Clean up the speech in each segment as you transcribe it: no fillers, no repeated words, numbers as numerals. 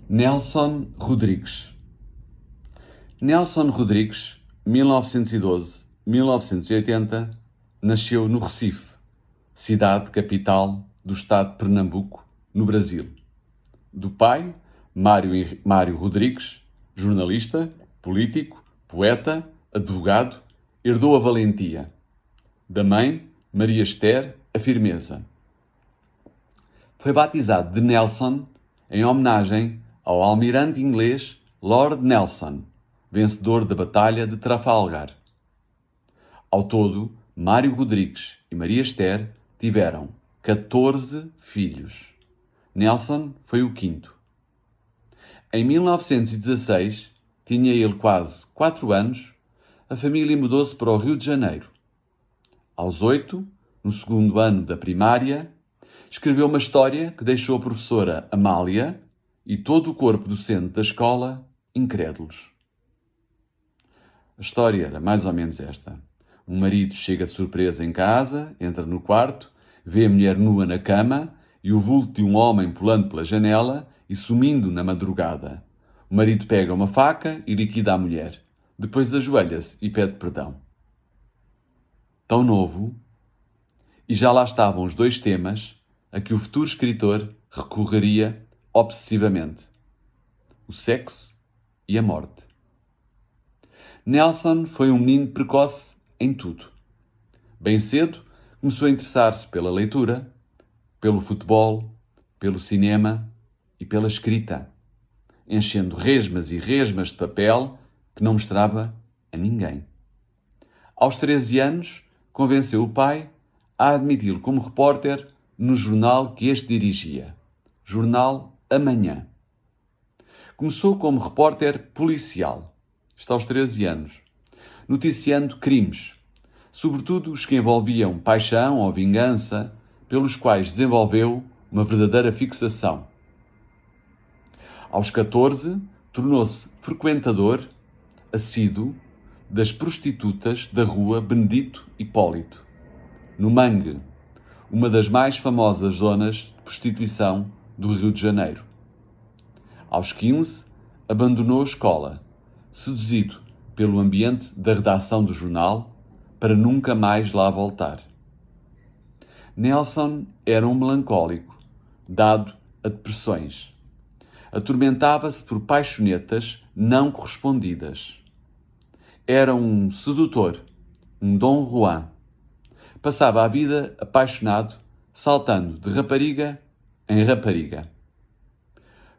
Nelson Rodrigues. Nelson Rodrigues, 1912-1980, nasceu no Recife, cidade capital do estado de Pernambuco, no Brasil. Do pai, Mário Rodrigues, jornalista, político, poeta, advogado, herdou a valentia. Da mãe, Maria Esther, a firmeza. Foi batizado de Nelson em homenagem ao almirante inglês Lord Nelson, vencedor da Batalha de Trafalgar. Ao todo, Mário Rodrigues e Maria Esther tiveram 14 filhos. Nelson foi o quinto. Em 1916, tinha ele quase 4 anos, a família mudou-se para o Rio de Janeiro. Aos 8, no segundo ano da primária, escreveu uma história que deixou a professora Amália e todo o corpo docente da escola incrédulos. A história era mais ou menos esta. Um marido chega de surpresa em casa, entra no quarto, vê a mulher nua na cama e o vulto de um homem pulando pela janela e sumindo na madrugada. O marido pega uma faca e liquida a mulher. Depois ajoelha-se e pede perdão. Tão novo, e já lá estavam os dois temas a que o futuro escritor recorreria obsessivamente: o sexo e a morte. Nelson foi um menino precoce em tudo. Bem cedo, começou a interessar-se pela leitura, pelo futebol, pelo cinema e pela escrita, enchendo resmas e resmas de papel que não mostrava a ninguém. Aos 13 anos, convenceu o pai a admiti-lo como repórter no jornal que este dirigia, Jornal Amanhã. Começou como repórter policial, está aos 13 anos, noticiando crimes, sobretudo os que envolviam paixão ou vingança, pelos quais desenvolveu uma verdadeira fixação. Aos 14, tornou-se frequentador assíduo das prostitutas da rua Benedito Hipólito, no Mangue, uma das mais famosas zonas de prostituição do Rio de Janeiro. Aos 15, abandonou a escola, seduzido pelo ambiente da redação do jornal, para nunca mais lá voltar. Nelson era um melancólico, dado a depressões. Atormentava-se por paixonetas não correspondidas. Era um sedutor, um Dom Juan. Passava a vida apaixonado, saltando de rapariga em rapariga.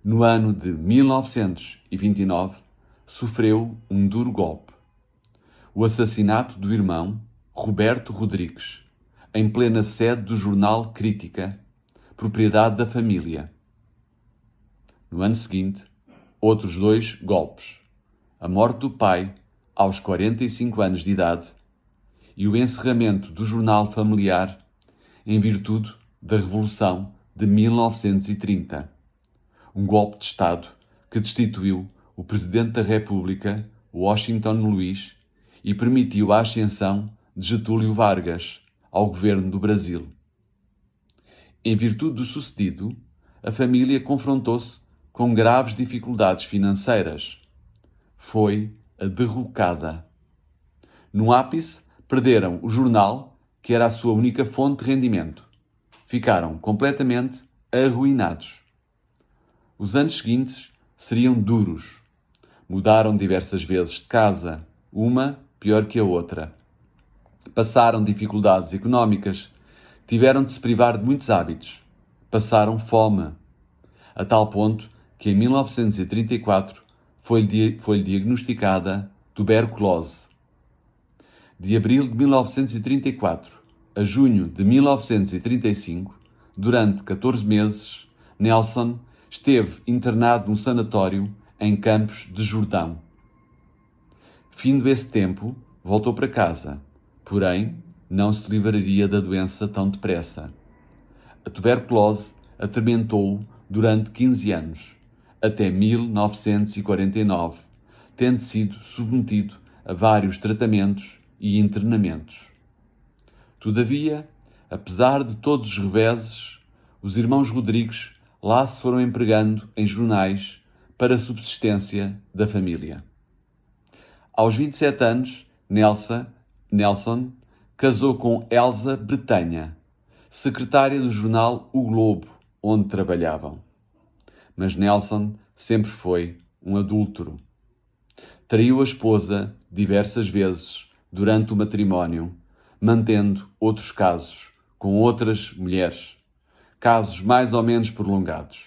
No ano de 1929, sofreu um duro golpe: o assassinato do irmão, Roberto Rodrigues, em plena sede do jornal Crítica, propriedade da família. No ano seguinte, outros 2 golpes: a morte do pai, aos 45 anos de idade, e o encerramento do jornal familiar em virtude da Revolução de 1930, um golpe de Estado que destituiu o Presidente da República, Washington Luiz, e permitiu a ascensão de Getúlio Vargas ao governo do Brasil. Em virtude do sucedido, a família confrontou-se com graves dificuldades financeiras. Foi a derrocada. No ápice, perderam o jornal, que era a sua única fonte de rendimento. Ficaram completamente arruinados. Os anos seguintes seriam duros. Mudaram diversas vezes de casa, uma pior que a outra. Passaram dificuldades económicas, tiveram de se privar de muitos hábitos. Passaram fome, a tal ponto que em 1934 foi-lhe diagnosticada tuberculose. De abril de 1934 a junho de 1935, durante 14 meses, Nelson esteve internado num sanatório em Campos de Jordão. Findo esse tempo, voltou para casa, porém não se livraria da doença tão depressa. A tuberculose atormentou-o durante 15 anos, até 1949, tendo sido submetido a vários tratamentos e internamentos. Todavia, apesar de todos os reveses, os irmãos Rodrigues lá se foram empregando em jornais, para a subsistência da família. Aos 27 anos, Nelson casou com Elsa Bretanha, secretária do jornal O Globo, onde trabalhavam. Mas Nelson sempre foi um adúltero. Traiu a esposa diversas vezes durante o matrimónio, mantendo outros casos com outras mulheres, casos mais ou menos prolongados.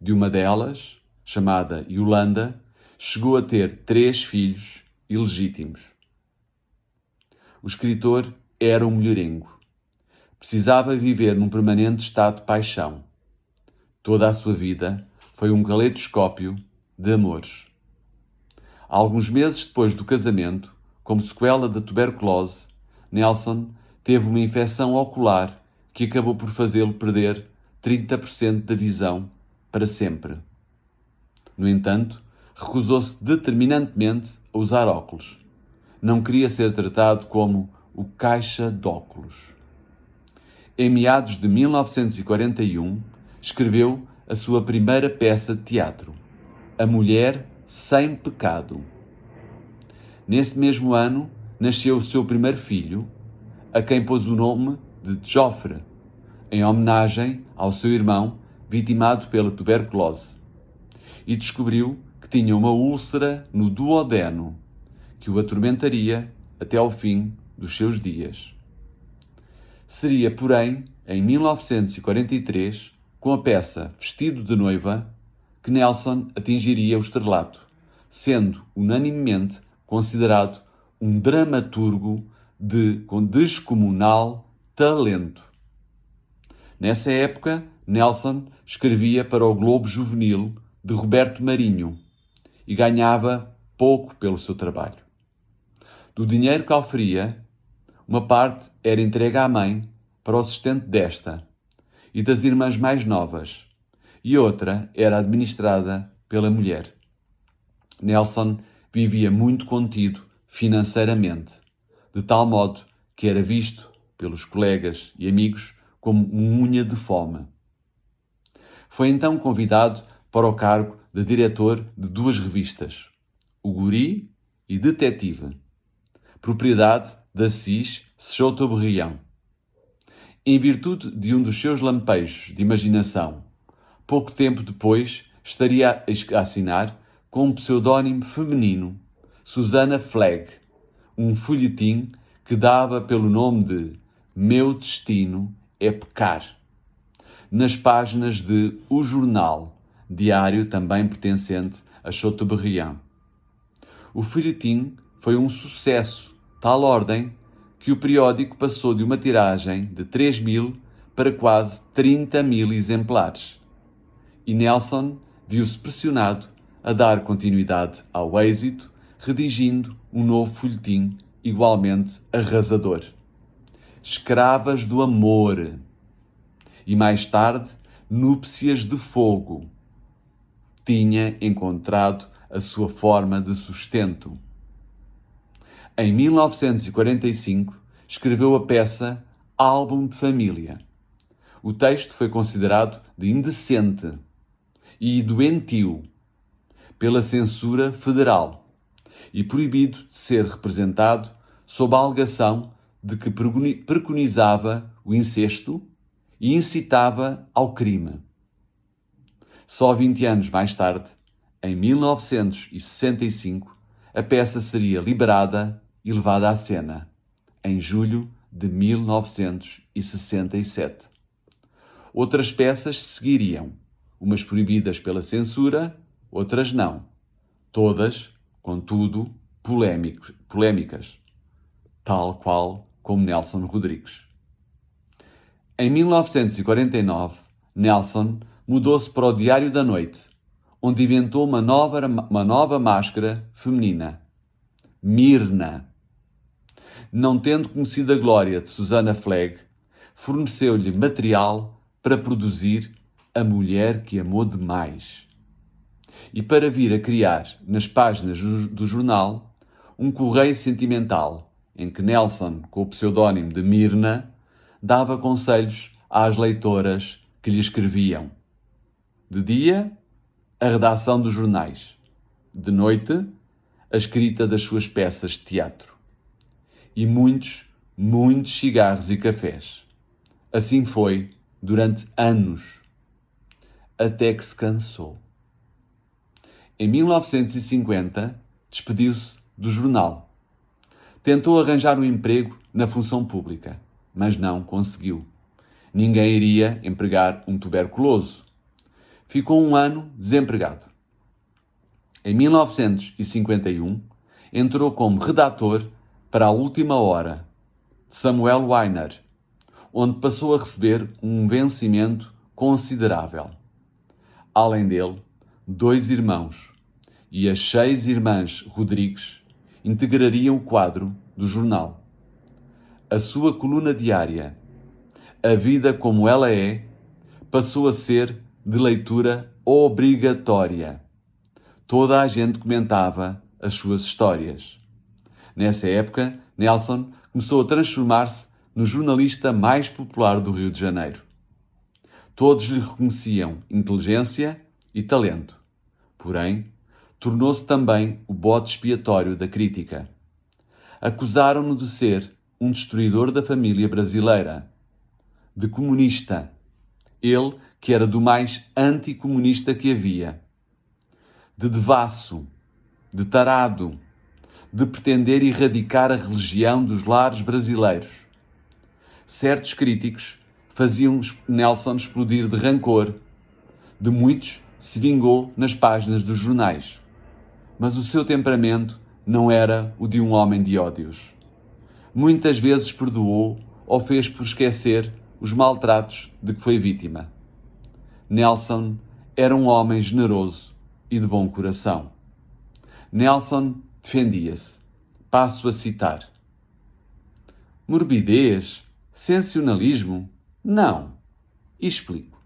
De uma delas, chamada Yolanda, chegou a ter 3 filhos ilegítimos. O escritor era um mulherengo. Precisava viver num permanente estado de paixão. Toda a sua vida foi um caleidoscópio de amores. Alguns meses depois do casamento, como sequela da tuberculose, Nelson teve uma infecção ocular que acabou por fazê-lo perder 30% da visão para sempre. No entanto, recusou-se determinantemente a usar óculos. Não queria ser tratado como o caixa de óculos. Em meados de 1941, escreveu a sua primeira peça de teatro, A Mulher Sem Pecado. Nesse mesmo ano, nasceu o seu primeiro filho, a quem pôs o nome de Joffre, em homenagem ao seu irmão vitimado pela tuberculose, e descobriu que tinha uma úlcera no duodeno, que o atormentaria até ao fim dos seus dias. Seria, porém, em 1943, com a peça Vestido de Noiva, que Nelson atingiria o estrelato, sendo unanimemente considerado um dramaturgo com descomunal talento. Nessa época, Nelson escrevia para o Globo Juvenil de Roberto Marinho e ganhava pouco pelo seu trabalho. Do dinheiro que oferia, uma parte era entregue à mãe para o sustento desta e das irmãs mais novas, e outra era administrada pela mulher. Nelson vivia muito contido financeiramente, de tal modo que era visto pelos colegas e amigos como um unha de fome. Foi então convidado para o cargo de diretor de 2 revistas, O Guri e Detetive, propriedade de Assis Chateaubriand. Em virtude de um dos seus lampejos de imaginação, pouco tempo depois estaria a assinar com um pseudónimo feminino, Susana Flegg, um folhetim que dava pelo nome de Meu Destino é Pecar, nas páginas de O Jornal, diário também pertencente a Chateaubriand. O folhetim foi um sucesso, tal ordem que o periódico passou de uma tiragem de 3.000 para quase 30.000 exemplares. E Nelson viu-se pressionado a dar continuidade ao êxito, redigindo um novo folhetim igualmente arrasador, Escravas do Amor, e mais tarde Núpcias de Fogo. Tinha encontrado a sua forma de sustento. Em 1945, escreveu a peça Álbum de Família. O texto foi considerado de indecente e doentio pela censura federal e proibido de ser representado sob a alegação de que preconizava o incesto e incitava ao crime. Só 20 anos mais tarde, em 1965, a peça seria liberada e levada à cena, em julho de 1967. Outras peças seguiriam, umas proibidas pela censura, outras não. Todas, contudo, polémicas, tal qual como Nelson Rodrigues. Em 1949, Nelson mudou-se para o Diário da Noite, onde inventou uma nova máscara feminina, Myrna. Não tendo conhecido a glória de Susana Flegg, forneceu-lhe material para produzir A Mulher que Amou Demais e para vir a criar, nas páginas do jornal, um correio sentimental em que Nelson, com o pseudónimo de Myrna, dava conselhos às leitoras que lhe escreviam. De dia, a redação dos jornais. De noite, a escrita das suas peças de teatro. E muitos cigarros e cafés. Assim foi durante anos, até que se cansou. Em 1950, despediu-se do jornal. Tentou arranjar um emprego na função pública, mas não conseguiu. Ninguém iria empregar um tuberculoso. Ficou um ano desempregado. Em 1951, entrou como redator para a Última Hora, de Samuel Weiner, onde passou a receber um vencimento considerável. Além dele, 2 irmãos e as 6 irmãs Rodrigues integrariam o quadro do jornal. A sua coluna diária, A Vida Como Ela É, passou a ser de leitura obrigatória. Toda a gente comentava as suas histórias. Nessa época, Nelson começou a transformar-se no jornalista mais popular do Rio de Janeiro. Todos lhe reconheciam inteligência e talento. Porém, tornou-se também o bode expiatório da crítica. Acusaram-no de ser um destruidor da família brasileira, de comunista. Ele que era do mais anticomunista que havia. De devasso, de tarado, de pretender erradicar a religião dos lares brasileiros. Certos críticos faziam Nelson explodir de rancor. De muitos se vingou nas páginas dos jornais. Mas o seu temperamento não era o de um homem de ódios. Muitas vezes perdoou ou fez por esquecer os maltratos de que foi vítima. Nelson era um homem generoso e de bom coração. Nelson defendia-se. Passo a citar. Morbidez? Sensacionalismo? Não. E explico.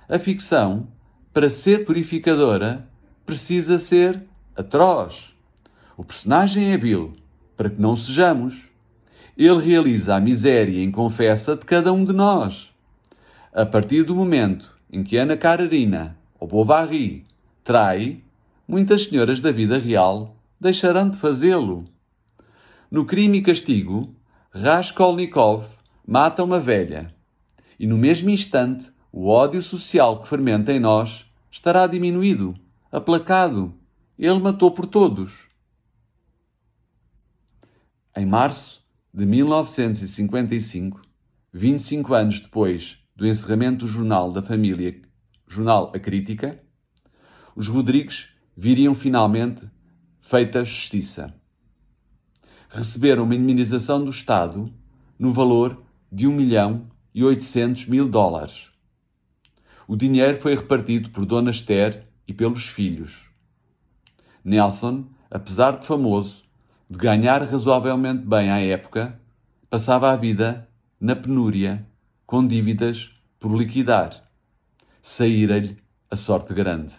A ficção, para ser purificadora, precisa ser atroz. O personagem é vil, para que não sejamos. Ele realiza a miséria inconfessa de cada um de nós. A partir do momento em que Ana Karenina ou Bovary trai, muitas senhoras da vida real deixarão de fazê-lo. No Crime e Castigo, Raskolnikov mata uma velha e no mesmo instante o ódio social que fermenta em nós estará diminuído, aplacado. Ele matou por todos. Em março de 1955, 25 anos depois do encerramento do jornal da família, jornal A Crítica, os Rodrigues viriam finalmente feita justiça. Receberam uma indemnização do Estado no valor de $1.800.000. O dinheiro foi repartido por Dona Esther e pelos filhos. Nelson, apesar de famoso, de ganhar razoavelmente bem à época, passava a vida na penúria, com dívidas por liquidar. Saíra-lhe a sorte grande.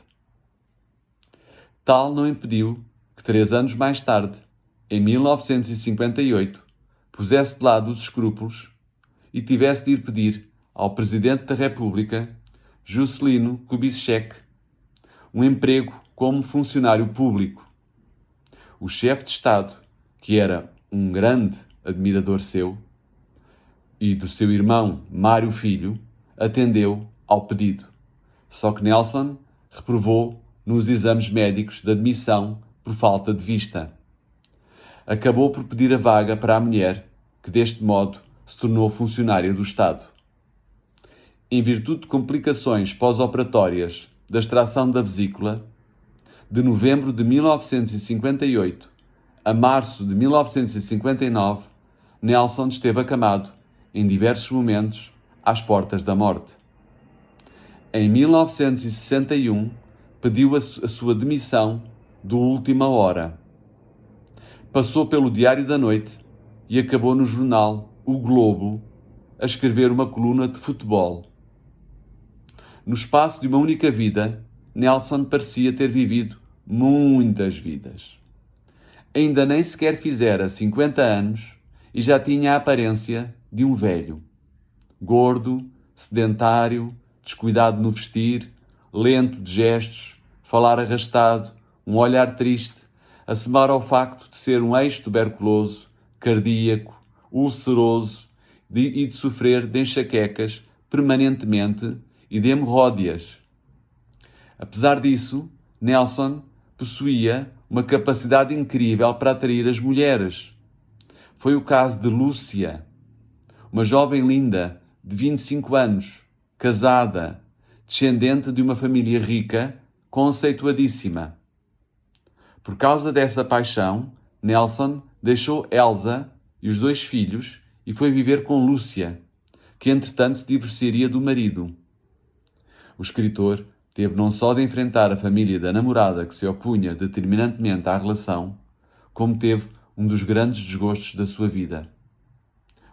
Tal não impediu que 3 anos mais tarde, em 1958, pusesse de lado os escrúpulos e tivesse de ir pedir ao Presidente da República, Juscelino Kubitschek, um emprego como funcionário público. O chefe de Estado, que era um grande admirador seu, e do seu irmão Mário Filho, atendeu ao pedido. Só que Nelson reprovou nos exames médicos de admissão por falta de vista. Acabou por pedir a vaga para a mulher, que deste modo se tornou funcionária do Estado. Em virtude de complicações pós-operatórias da extração da vesícula, de novembro de 1958 a março de 1959, Nelson esteve acamado, em diversos momentos, às portas da morte. Em 1961, pediu a sua demissão do Última Hora. Passou pelo Diário da Noite e acabou no jornal O Globo a escrever uma coluna de futebol. No espaço de uma única vida, Nelson parecia ter vivido muitas vidas. Ainda nem sequer fizera 50 anos e já tinha a aparência de um velho. Gordo, sedentário, descuidado no vestir, lento de gestos, falar arrastado, um olhar triste, a somar ao facto de ser um ex-tuberculoso, cardíaco, ulceroso e de sofrer de enxaquecas permanentemente e de hemorróidas. Apesar disso, Nelson possuía uma capacidade incrível para atrair as mulheres. Foi o caso de Lúcia, uma jovem linda de 25 anos, casada, descendente de uma família rica, conceituadíssima. Por causa dessa paixão, Nelson deixou Elsa e os 2 filhos e foi viver com Lúcia, que entretanto se divorciaria do marido. O escritor teve não só de enfrentar a família da namorada que se opunha determinantemente à relação, como teve um dos grandes desgostos da sua vida.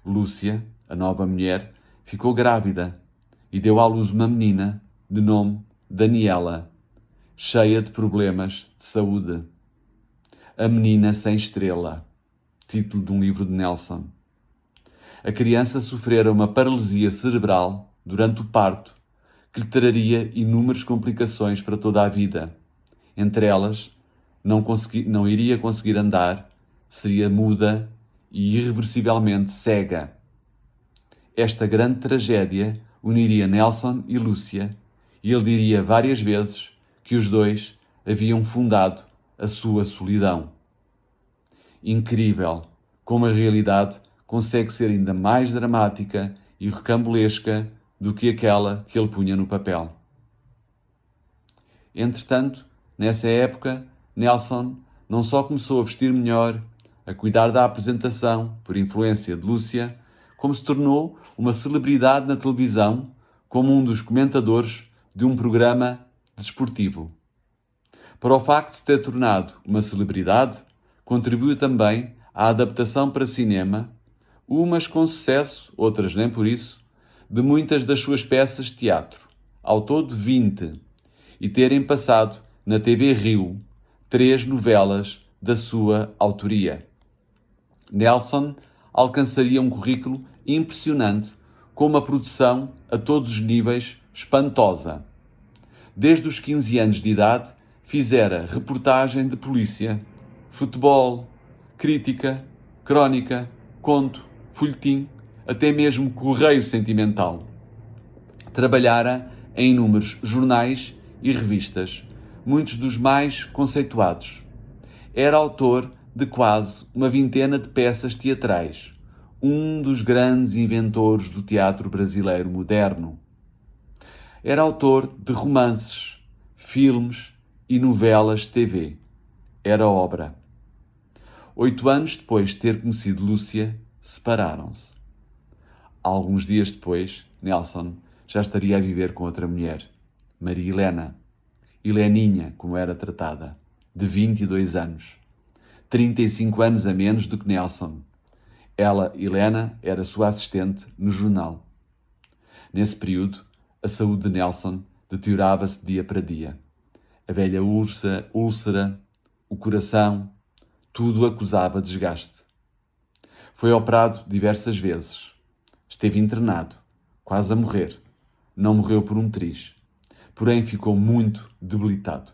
Lúcia, a nova mulher, ficou grávida e deu à luz uma menina de nome Daniela, cheia de problemas de saúde. A menina sem estrela, título de um livro de Nelson. A criança sofrera uma paralisia cerebral durante o parto, que lhe traria inúmeras complicações para toda a vida. Entre elas, não iria conseguir andar, seria muda e irreversivelmente cega. Esta grande tragédia uniria Nelson e Lúcia, e ele diria várias vezes que os 2 haviam fundado a sua solidão. Incrível como a realidade consegue ser ainda mais dramática e rocambolesca do que aquela que ele punha no papel. Entretanto, nessa época, Nelson não só começou a vestir melhor, a cuidar da apresentação por influência de Lúcia, como se tornou uma celebridade na televisão como um dos comentadores de um programa desportivo. Para o facto de se ter tornado uma celebridade, contribuiu também à adaptação para cinema, umas com sucesso, outras nem por isso, de muitas das suas peças de teatro, ao todo 20, e terem passado na TV Rio 3 novelas da sua autoria. Nelson alcançaria um currículo impressionante com uma produção a todos os níveis espantosa. Desde os 15 anos de idade, fizera reportagem de polícia, futebol, crítica, crónica, conto, folhetim, até mesmo correio sentimental. Trabalhara em inúmeros jornais e revistas, muitos dos mais conceituados. Era autor de quase uma vintena de peças teatrais, um dos grandes inventores do teatro brasileiro moderno. Era autor de romances, filmes e novelas de TV. Era obra. 8 anos depois de ter conhecido Lúcia, separaram-se. Alguns dias depois, Nelson já estaria a viver com outra mulher, Maria Helena, Heleninha, como era tratada, de 22 anos, 35 anos a menos do que Nelson. Ela, Helena, era sua assistente no jornal. Nesse período, a saúde de Nelson deteriorava-se dia para dia. A velha úlcera, o coração, tudo acusava desgaste. Foi operado diversas vezes. Esteve internado, quase a morrer. Não morreu por um triz, porém ficou muito debilitado.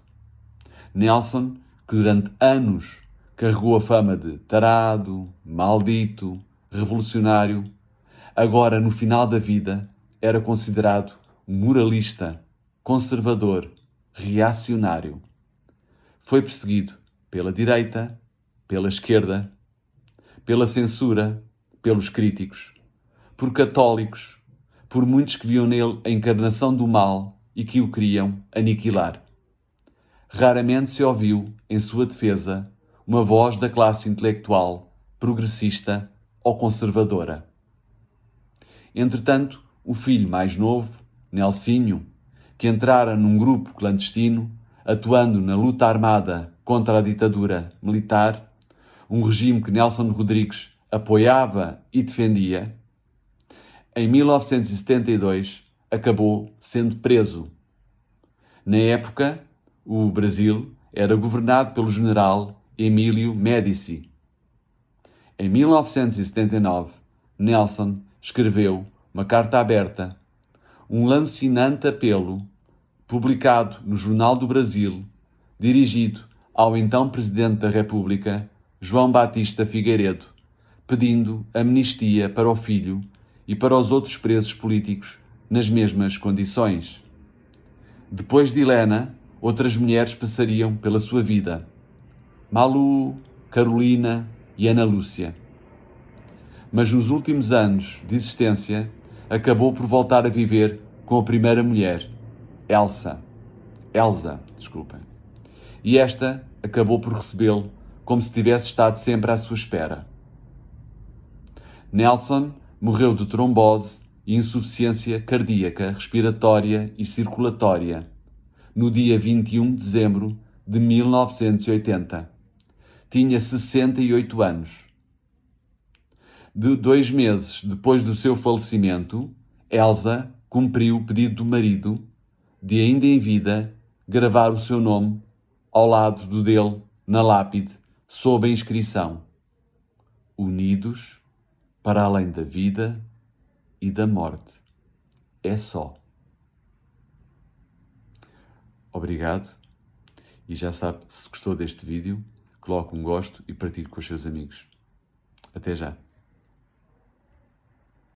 Nelson, que durante anos carregou a fama de tarado, maldito, revolucionário, agora no final da vida era considerado um moralista, conservador, reacionário. Foi perseguido pela direita, pela esquerda, pela censura, pelos críticos, por católicos, por muitos que viam nele a encarnação do mal e que o queriam aniquilar. Raramente se ouviu, em sua defesa, uma voz da classe intelectual, progressista ou conservadora. Entretanto, o filho mais novo, Nelsinho, que entrara num grupo clandestino, atuando na luta armada contra a ditadura militar, um regime que Nelson Rodrigues apoiava e defendia, em 1972 acabou sendo preso. Na época, o Brasil era governado pelo general Emílio Médici. Em 1979, Nelson escreveu uma carta aberta, um lancinante apelo, publicado no Jornal do Brasil dirigido ao então Presidente da República, João Batista Figueiredo, pedindo amnistia para o filho e para os outros presos políticos nas mesmas condições. Depois de Helena, outras mulheres passariam pela sua vida: Malu, Carolina e Ana Lúcia. Mas nos últimos anos de existência, acabou por voltar a viver com a primeira mulher, Elsa, desculpem. E esta acabou por recebê-lo como se tivesse estado sempre à sua espera. Nelson morreu de trombose e insuficiência cardíaca, respiratória e circulatória no dia 21 de dezembro de 1980. Tinha 68 anos. 2 meses depois do seu falecimento, Elsa cumpriu o pedido do marido de, ainda em vida, gravar o seu nome ao lado do dele na lápide, sob a inscrição: Unidos para além da vida e da morte. É só. Obrigado. E já sabe, se gostou deste vídeo, coloque um gosto e partilhe com os seus amigos. Até já.